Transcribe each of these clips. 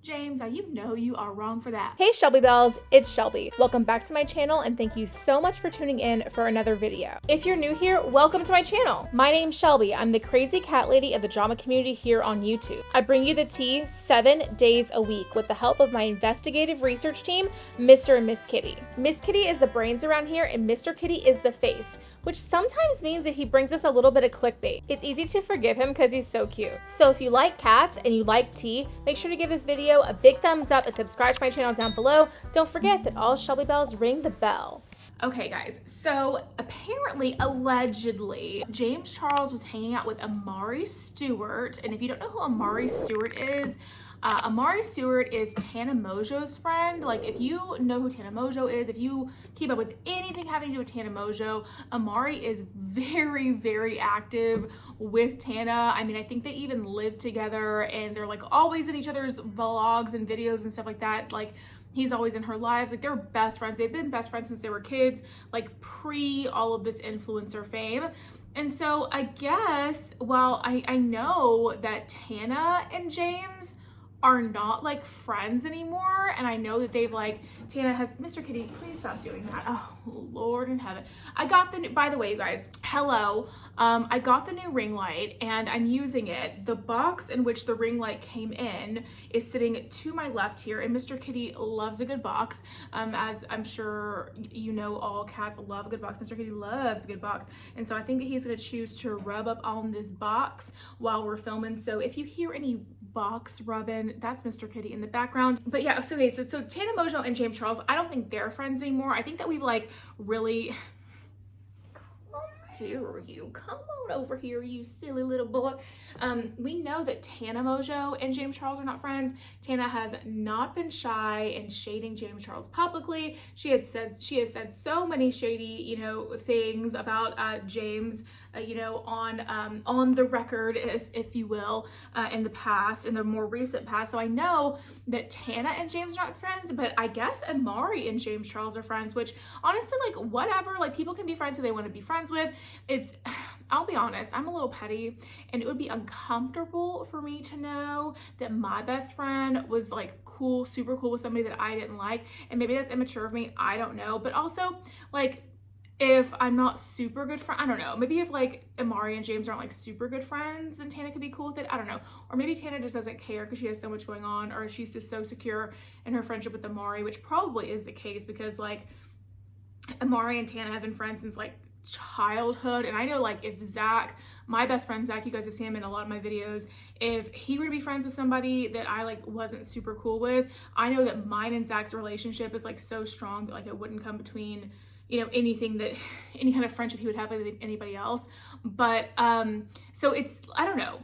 James, now you know you are wrong for that. Hey Shelby Bells, it's Shelby. Welcome back to my channel and thank you so much for tuning in for another video. If you're new here, welcome to my channel. My name's Shelby. I'm the crazy cat lady of the drama community here on YouTube. I bring you the tea 7 days a week with the help of my investigative research team, Mr. and Miss Kitty. Miss Kitty is the brains around here and Mr. Kitty is the face, which sometimes means that he brings us a little bit of clickbait. It's easy to forgive him because he's so cute. So if you like cats and you like tea, make sure to give this video a big thumbs up and subscribe to my channel down below. Don't forget that all Shelby Bells ring the bell. Okay guys, so apparently, allegedly, James Charles was hanging out with Amari Stewart. And if you don't know who Amari Stewart is Tana Mojo's friend. Like, if you know who Tana Mojo is, if you keep up with anything having to do with Tana Mojo, Amari is very, very active with Tana. I mean, I think they even live together and they're like always in each other's vlogs and videos and stuff like that. Like, he's always in her lives. Like, they're best friends. They've been best friends since they were kids, like pre all of this influencer fame. And so I guess, well, I know that Tana and James are not like friends anymore, and I know that they've like, Tana has, Mr. Kitty, please stop doing that. Oh Lord in heaven. I got the new, by the way, you guys, hello, I got the new ring light and I'm using it. The box in which the ring light came in is sitting to my left here, and Mr. Kitty loves a good box. As I'm sure you know, all cats love a good box. Mr. Kitty loves a good box, and so I think that he's gonna choose to rub up on this box while we're filming. So if you hear any box rubbing, that's Mr. Kitty in the background. But yeah, so okay, so Tana Mojo and James Charles, I don't think they're friends anymore. I think that we've like really, come on over here, you silly little boy. We know that Tana Mojo and James Charles are not friends. Tana has not been shy in shading James Charles publicly. She has said so many shady, you know, things about James, you know, on the record, if you will, in the past, in the more recent past. So I know that Tana and James are not friends, but I guess Amari and James Charles are friends, which honestly, like, whatever, like, people can be friends who they want to be friends with. I'll be honest, I'm a little petty, and it would be uncomfortable for me to know that my best friend was like cool, super cool with somebody that I didn't like. And maybe that's immature of me, I don't know. But also, like, if I'm not super good friend, I don't know, maybe if like Amari and James aren't like super good friends, then Tana could be cool with it. I don't know. Or maybe Tana just doesn't care because she has so much going on, or she's just so secure in her friendship with Amari, which probably is the case because like Amari and Tana have been friends since like childhood. And I know, like, if Zach, my best friend Zach, you guys have seen him in a lot of my videos, if he were to be friends with somebody that I like wasn't super cool with, I know that mine and Zach's relationship is like so strong that like it wouldn't come between, you know, anything that, any kind of friendship he would have with anybody else. But so it's, I don't know,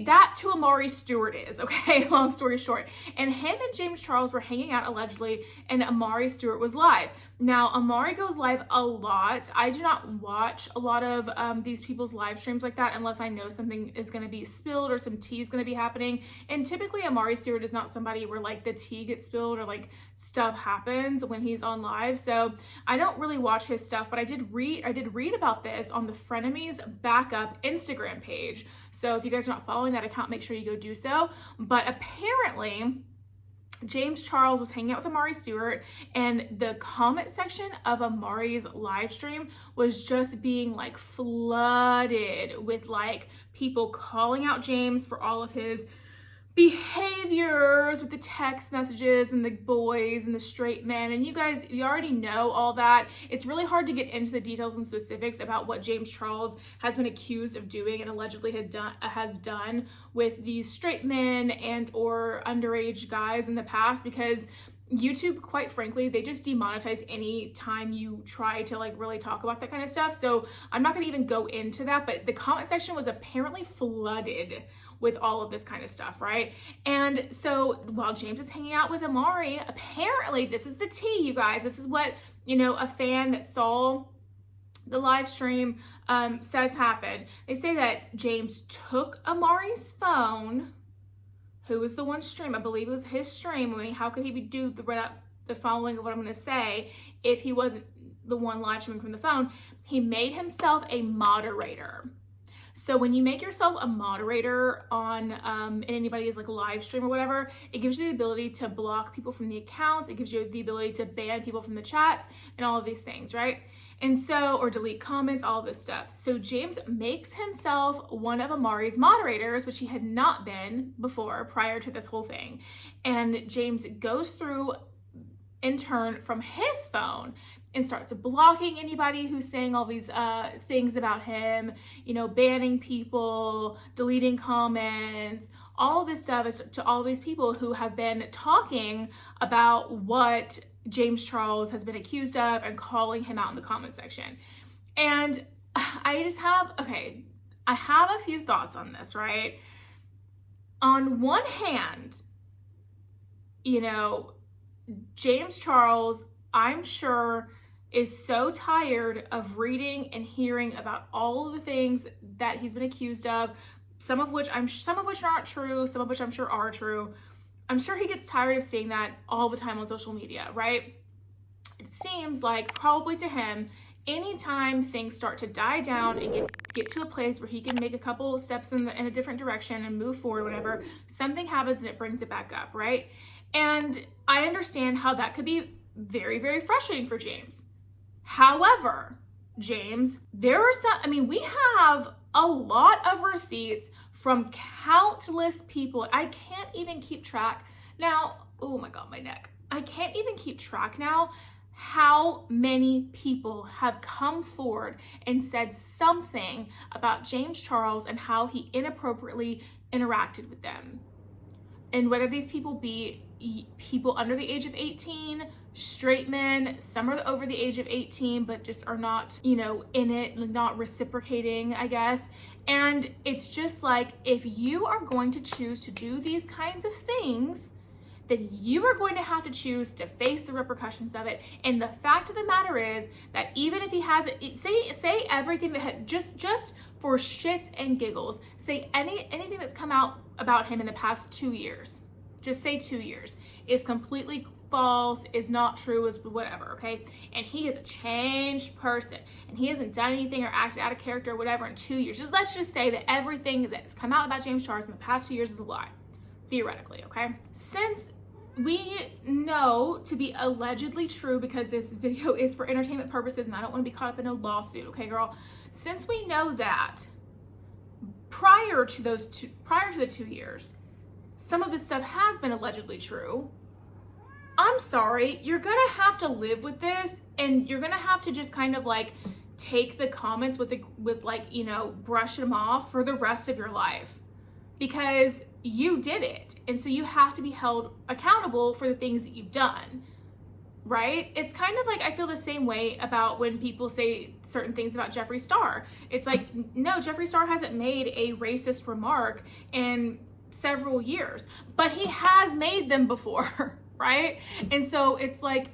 that's who Amari Stewart is, okay? Long story short. And him and James Charles were hanging out allegedly, and Amari Stewart was live. Now, Amari goes live a lot. I do not watch a lot of these people's live streams like that unless I know something is going to be spilled or some tea is going to be happening. And typically Amari Stewart is not somebody where like the tea gets spilled or like stuff happens when he's on live. So I don't really watch his stuff, but I did read about this on the Frenemies Backup Instagram page. So if you guys are not following that account, make sure you go do so. But apparently James Charles was hanging out with Amari Stewart, and the comment section of Amari's live stream was just being like flooded with like people calling out James for all of his behaviors with the text messages and the boys and the straight men. And you guys, you already know all that. It's really hard to get into the details and specifics about what James Charles has been accused of doing and allegedly has done with these straight men and or underage guys in the past, because YouTube, quite frankly, they just demonetize any time you try to like really talk about that kind of stuff. So I'm not going to even go into that, but the comment section was apparently flooded with all of this kind of stuff, right? And so while James is hanging out with Amari, apparently this is the tea, you guys. This is what, you know, a fan that saw the live stream says happened. They say that James took Amari's phone, who was the one stream, I believe it was his stream. I mean, how could he do the following of what I'm going to say if he wasn't the one live streaming from the phone? He made himself a moderator. So when you make yourself a moderator on anybody's like live stream or whatever, it gives you the ability to block people from the accounts. It gives you the ability to ban people from the chats and all of these things, right? And so, or delete comments, all of this stuff. So James makes himself one of Amari's moderators, which he had not been before prior to this whole thing. And James goes through in turn from his phone and starts blocking anybody who's saying all these things about him, you know, banning people, deleting comments, all this stuff is to all these people who have been talking about what James Charles has been accused of and calling him out in the comment section. And I have a few thoughts on this, right? On one hand, you know, James Charles, I'm sure, is so tired of reading and hearing about all of the things that he's been accused of, some of which aren't true, some of which I'm sure are true. I'm sure he gets tired of seeing that all the time on social media, right? It seems like probably to him, anytime things start to die down and get to a place where he can make a couple of steps in a different direction and move forward, whatever, something happens and it brings it back up, right? And I understand how that could be very, very frustrating for James. However, James, we have a lot of receipts from countless people. I can't even keep track now. Oh my God, my neck. I can't even keep track now how many people have come forward and said something about James Charles and how he inappropriately interacted with them. And whether these people be people under the age of 18, straight men, some are over the age of 18, but just are not, you know, in it, not reciprocating, I guess. And it's just like, if you are going to choose to do these kinds of things, then you are going to have to choose to face the repercussions of it. And the fact of the matter is that even if he has it, say everything that has just for shits and giggles, say anything that's come out about him in the past 2 years, just say 2 years, is completely false, is not true, is whatever, okay? And he is a changed person and he hasn't done anything or acted out of character or whatever in 2 years. Let's just say that everything that's come out about James Charles in the past 2 years is a lie, theoretically, okay? Since we know to be allegedly true, because this video is for entertainment purposes and I don't want to be caught up in a lawsuit, okay, girl? Since we know that prior to the 2 years, some of this stuff has been allegedly true, I'm sorry, you're gonna have to live with this, and you're gonna have to just kind of like take the comments with like, you know, brush them off for the rest of your life, because you did it. And so you have to be held accountable for the things that you've done, right? It's kind of like, I feel the same way about when people say certain things about Jeffree Star. It's like, no, Jeffree Star hasn't made a racist remark in several years, but he has made them before, right? And so it's like,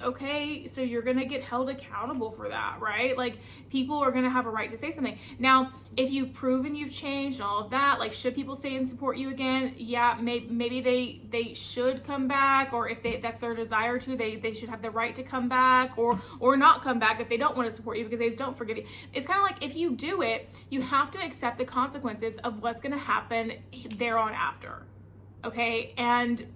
okay, so you're gonna get held accountable for that, right? Like, people are gonna have a right to say something. Now, if you've proven you've changed and all of that, like, should people stay and support you again? Yeah, maybe they should come back, or if that's their desire to, they should have the right to come back, or not come back if they don't want to support you because they just don't forgive you. It's kind of like, if you do it, you have to accept the consequences of what's gonna happen thereon after, okay? And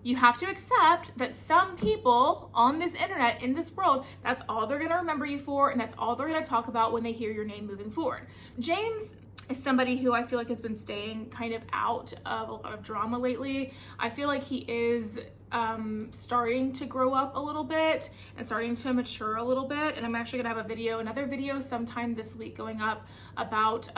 you have to accept that some people on this internet, in this world, that's all they're gonna remember you for, and that's all they're gonna talk about when they hear your name moving forward. James is somebody who I feel like has been staying kind of out of a lot of drama lately. I feel like he is starting to grow up a little bit and starting to mature a little bit. And I'm actually gonna have another video sometime this week going up about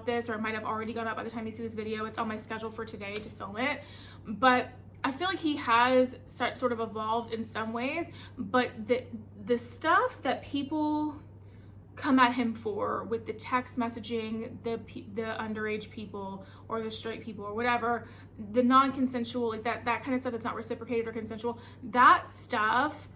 this, or it might have already gone up by the time you see this video. It's on my schedule for today to film it. But I feel like he has sort of evolved in some ways, but the stuff that people come at him for with the text messaging, the underage people or the straight people or whatever, the non-consensual, like that kind of stuff that's not reciprocated or consensual, that stuff,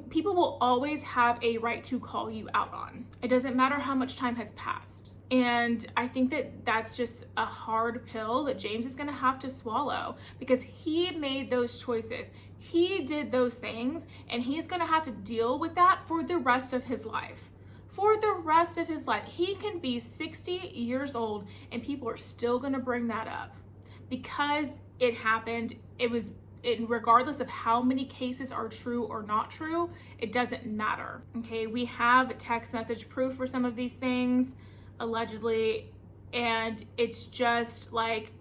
people will always have a right to call you out on. It doesn't matter how much time has passed. And I think that that's just a hard pill that James is gonna have to swallow, because he made those choices. He did those things, and he's gonna have to deal with that for the rest of his life. for the rest of his life. He can be 60 years old and people are still going to bring that up because it happened. Regardless of how many cases are true or not true, it doesn't matter. Okay, we have text message proof for some of these things, allegedly, and it's just like,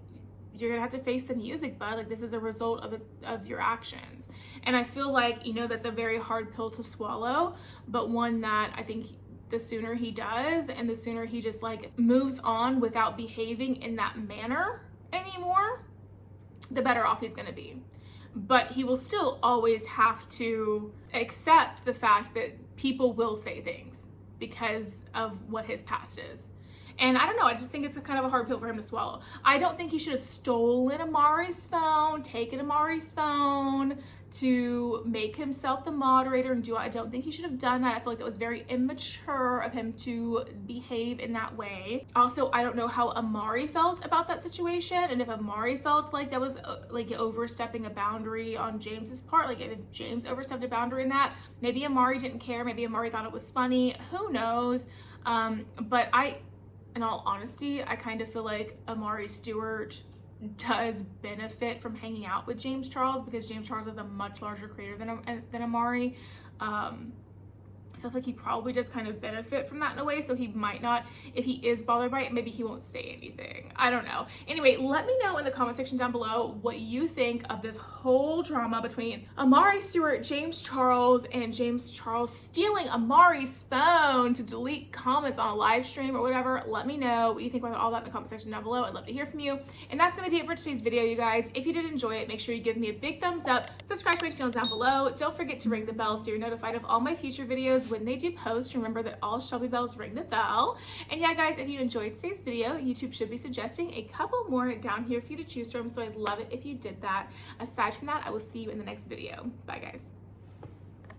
you're gonna have to face the music, bud. Like, this is a result of your actions. And I feel like, you know, that's a very hard pill to swallow, but one that I think the sooner he does and the sooner he just like moves on without behaving in that manner anymore, the better off he's gonna be. But he will still always have to accept the fact that people will say things because of what his past is. And I don't know, I just think it's a kind of a hard pill for him to swallow. I don't think he should have stolen Amari's phone, taken Amari's phone to make himself the moderator and I don't think he should have done that. I feel like that was very immature of him to behave in that way. Also, I don't know how Amari felt about that situation, and if Amari felt like that was like overstepping a boundary on James's part, like if James overstepped a boundary in that, maybe Amari didn't care, maybe Amari thought it was funny, who knows? But in all honesty, I kind of feel like Amari Stewart does benefit from hanging out with James Charles because James Charles is a much larger creator than Amari. So I feel like he probably does kind of benefit from that in a way, so he might not, if he is bothered by it, maybe he won't say anything. I don't know. Anyway, let me know in the comment section down below what you think of this whole drama between Amari Stewart, James Charles, and James Charles stealing Amari's phone to delete comments on a live stream or whatever. Let me know what you think about all that in the comment section down below. I'd love to hear from you. And that's going to be it for today's video, you guys. If you did enjoy it, make sure you give me a big thumbs up, subscribe to my channel down below. Don't forget to ring the bell so you're notified of all my future videos when they do post. Remember that all Shelby bells ring the bell. And yeah, guys, if you enjoyed today's video, YouTube should be suggesting a couple more down here for you to choose from, so I'd love it if you did that. Aside from that, I will see you in the next video. Bye, guys.